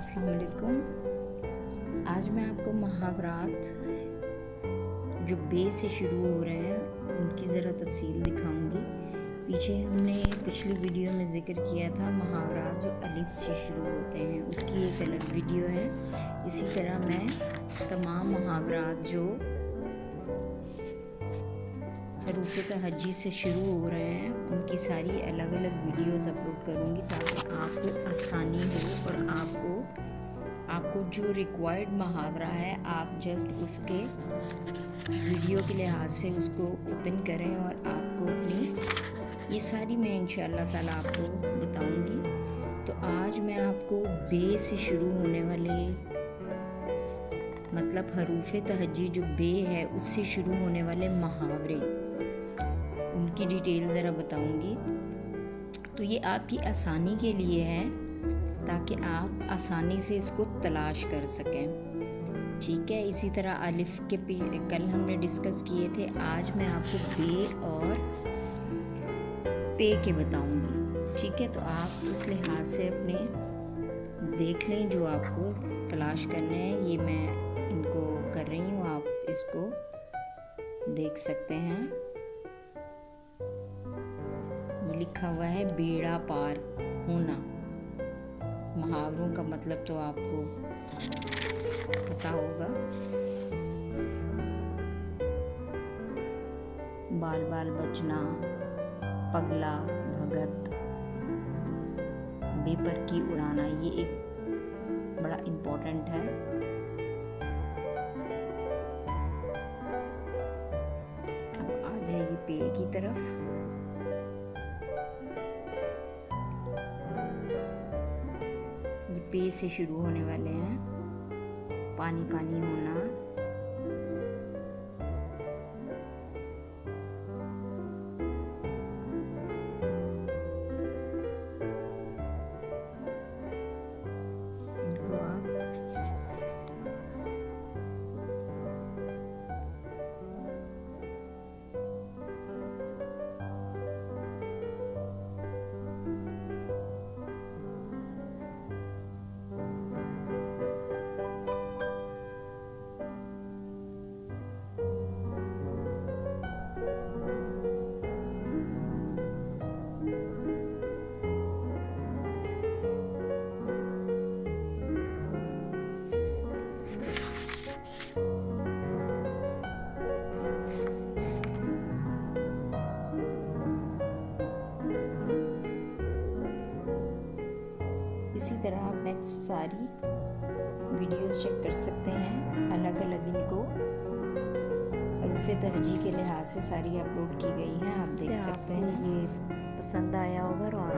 अस्सलाम वालेकुम। आज मैं आपको मुहावरात जो बे से शुरू हो रहे हैं उनकी ज़रा तफसील दिखाऊंगी। पीछे हमने पिछली वीडियो में ज़िक्र किया था मुहावरात जो अलिफ से शुरू होते हैं, उसकी एक अलग वीडियो है। इसी तरह मैं तमाम मुहावरात जो हरूफ तहज्जी से शुरू हो रहे हैं उनकी सारी अलग अलग वीडियोस अपलोड करूँगी ताकि आपको आसानी हो और आपको जो रिक्वायर्ड मुहावरा है आप जस्ट उसके वीडियो के लिहाज से उसको ओपन करें और आपको अपनी ये सारी मैं इंशाअल्लाह ताला आपको बताऊंगी। तो आज मैं आपको बे से शुरू होने वाले मतलब हरूफ तहज्जी जो बे है उससे शुरू होने वाले मुहावरे उनकी डिटेल ज़रा बताऊंगी। तो ये आपकी आसानी के लिए है ताकि आप आसानी से इसको तलाश कर सकें, ठीक है। इसी तरह अलिफ के कल हमने डिस्कस किए थे, आज मैं आपको बे और पे के बताऊंगी, ठीक है। तो आप उस लिहाज से अपने देख लें जो आपको तलाश करना है। ये मैं इनको कर रही हूँ, आप इसको देख सकते हैं। ये लिखा हुआ है बेड़ा पार होना। मुहावरों का मतलब तो आपको पता होगा। बाल बाल बचना, पगला भगत, बेपर की उड़ाना, ये एक बड़ा इम्पोर्टेंट है। अब आ जाइए पे की तरफ। ये पे से शुरू होने वाले हैं। पानी पानी होना, इनको आप इसी तरह आप नेक्स्ट सारी वीडियोस चेक कर सकते हैं। अलग अलग इनको हरूफ तहज्जी के लिहाज से सारी अपलोड की गई हैं, आप देख सकते हैं। ये पसंद आया होगा और